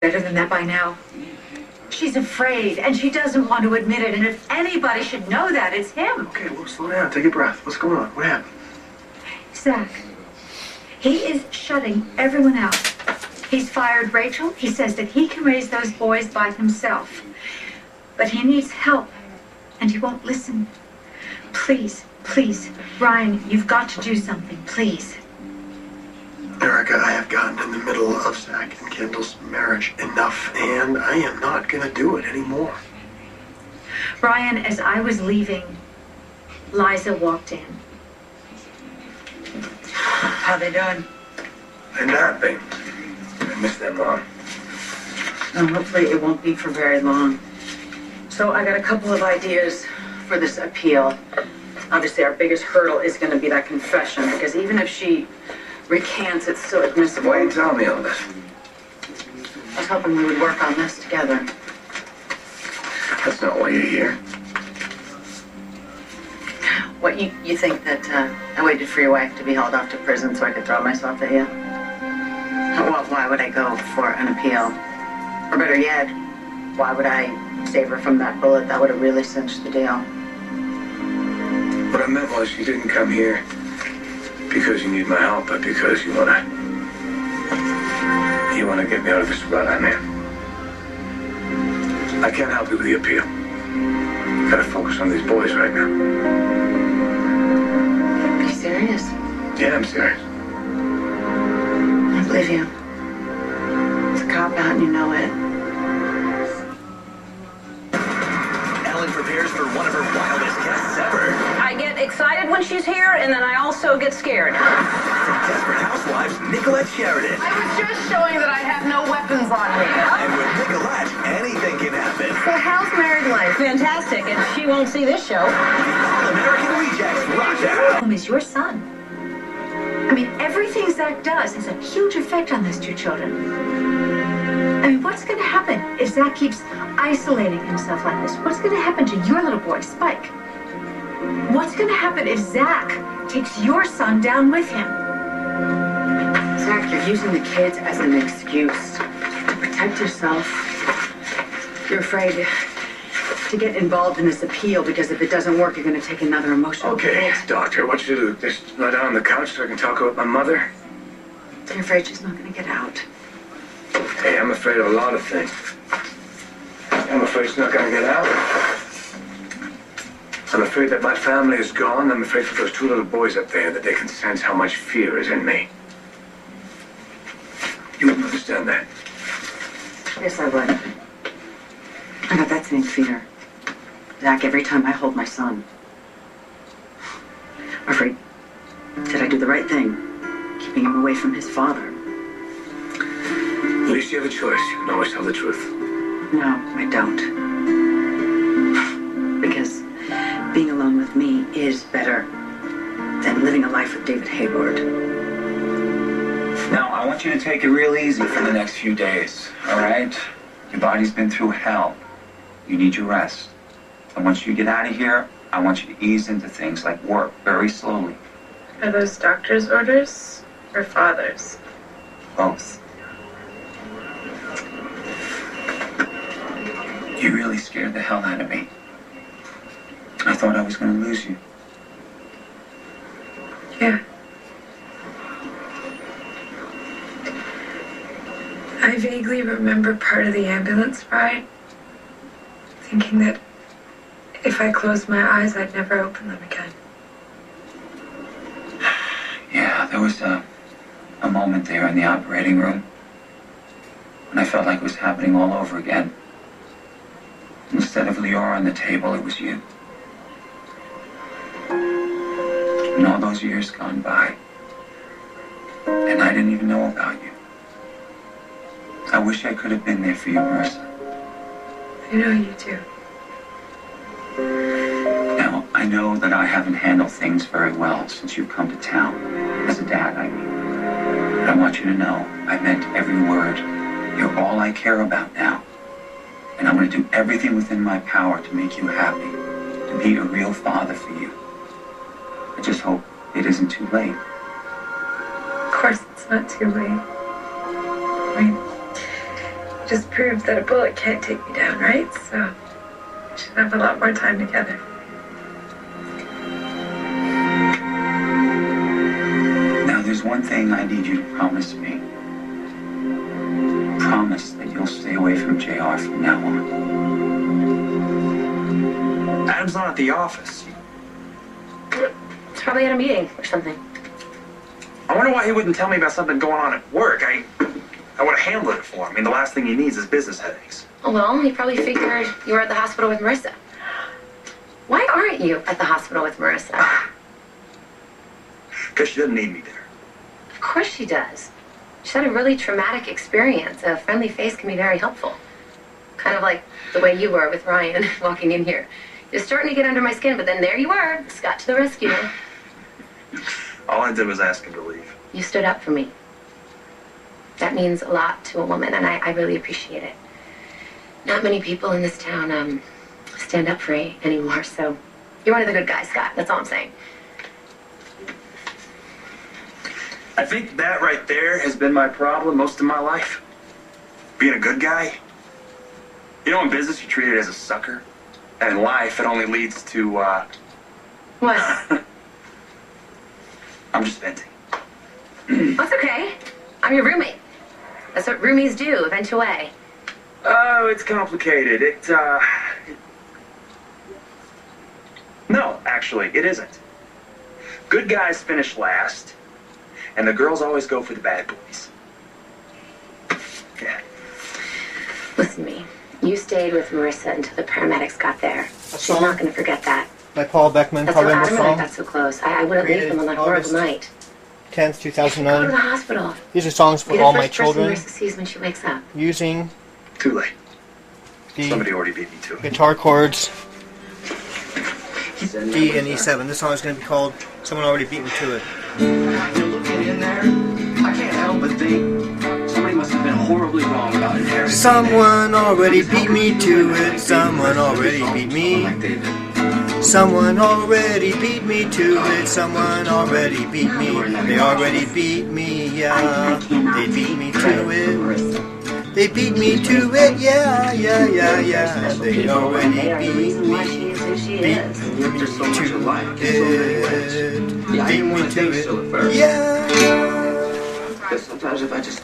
better than that by now. She's afraid, and she doesn't want to admit it, and if anybody should know that, it's him. Okay, well, slow down. Take a breath. What's going on? What happened? Zach, he is shutting everyone out. He's fired Rachel. He says that he can raise those boys by himself. But he needs help, and he won't listen. Please, please, Ryan, you've got to do something, please. Erica, I have gotten in the middle of Zach and Kendall's marriage enough, and I am not going to do it anymore. Ryan, as I was leaving, Liza walked in. How they doing? They're napping. I miss them, Mom. No, hopefully it won't be for very long. So I got a couple of ideas for this appeal. Obviously, our biggest hurdle is going to be that confession, because even if she recants, it's still admissible. Why you tell me all this? I was hoping we would work on this together. That's not why you're here. What, you think that I waited for your wife to be hauled off to prison so I could throw myself at you? Well, why would I go for an appeal? Or better yet, why would I save her from that bullet that would have really cinched the deal? What I meant was you didn't come here because you need my help, but because you wanna get me out of this rut I'm in. I can't help you with the appeal. Gotta focus on these boys right now. Are you serious? Yeah, I'm serious. I believe you. It's a cop-out and you know it. Ellen prepares for one of her wildest guests ever. I get excited when she's here, and then I also get scared. From Desperate Housewives, Nicolette Sheridan. I was just showing that I have no weapons on me. And with Nicolette, anything can happen. So how's married life? Fantastic, and she won't see this show. All-American Rejects rock out. Is your son. I mean, everything Zach does has a huge effect on those two children. I mean, what's going to happen if Zach keeps isolating himself like this? What's going to happen to your little boy, Spike? What's going to happen if Zach takes your son down with him? Zach, you're using the kids as an excuse to protect yourself. You're afraid to get involved in this appeal because if it doesn't work, you're going to take another emotional Okay, hit. doctor, what you do? Just lie down on the couch so I can talk about my mother? You're afraid she's not going to get out. Hey, I'm afraid of a lot of things. I'm afraid she's not going to get out. I'm afraid that my family is gone. I'm afraid for those two little boys up there that they can sense how much fear is in me. You wouldn't understand that. Yes, I would. I got that same fear. Zach, every time I hold my son, I'm afraid, did I do the right thing? Keeping him away from his father. At least you have a choice. You can always tell the truth. No, I don't. Because being alone with me is better than living a life with David Hayward. Now, I want you to take it real easy for the next few days, all right? Your body's been through hell. You need your rest. And once you get out of here, I want you to ease into things like work very slowly. Are those doctor's orders or father's? Both. You really scared the hell out of me. I thought I was going to lose you. Yeah. I vaguely remember part of the ambulance ride, thinking that if I closed my eyes, I'd never open them again. Yeah, there was a moment there in the operating room when I felt like it was happening all over again. Instead of Leora on the table, it was you. And all those years gone by, and I didn't even know about you. I wish I could have been there for you, Marissa. I know you do. Now, I know that I haven't handled things very well since you've come to town. As a dad, I mean. But I want you to know, I meant every word. You're all I care about now. And I'm going to do everything within my power to make you happy, to be a real father for you. I just hope it isn't too late. Of course it's not too late. I mean, just proved that a bullet can't take me down, right? So we should have a lot more time together. Now, there's one thing I need you to promise me. Promise that you'll stay away from JR from now on. Adam's not at the office. He's probably at a meeting or something. I wonder why he wouldn't tell me about something going on at work. I would have handled it for him. I mean, the last thing he needs is business headaches. Oh, well, he probably figured you were at the hospital with Marissa. Why aren't you at the hospital with Marissa? Because she doesn't need me there. Of course she does. She's had a really traumatic experience. A friendly face can be very helpful. Kind of like the way you were with Ryan walking in here. You're starting to get under my skin, but then there you were, Scott to the rescue. All I did was ask him to leave. You stood up for me. That means a lot to a woman, and I really appreciate it. Not many people in this town stand up for me anymore, so you're one of the good guys, Scott. That's all I'm saying. I think that right there has been my problem most of my life. Being a good guy. You know, in business, you're treated as a sucker. And in life, it only leads to, What? I'm just venting. That's okay. I'm your roommate. That's what roomies do, vent away. Oh, it's complicated. No, actually, it isn't. Good guys finish last, and the girls always go for the bad boys. Yeah. Listen to me. You stayed with Marissa until the paramedics got there. She's song? not going to forget that. By Paul Beckman, That's how probably Adam and I song. got so close. I wouldn't leave them on that horrible August night. 10th, Go to the 2009. hospital. These are songs for Be the all my first person children Marissa sees when she wakes up. using Too late. the Somebody already beat me to it. guitar chords D and E7. This song is going to be called Someone Already Beat Me to It. You're looking in there, I can't help but think somebody must have been horribly wrong about inheriting. Someone already beat me to it. Someone already beat me. Someone already beat me to it. Someone already beat me. They already beat me, yeah. They beat me to it. They beat me to it, yeah, yeah, yeah, yeah. They already beat me. Beat me to it. Beat me to it, yeah. Sometimes if I just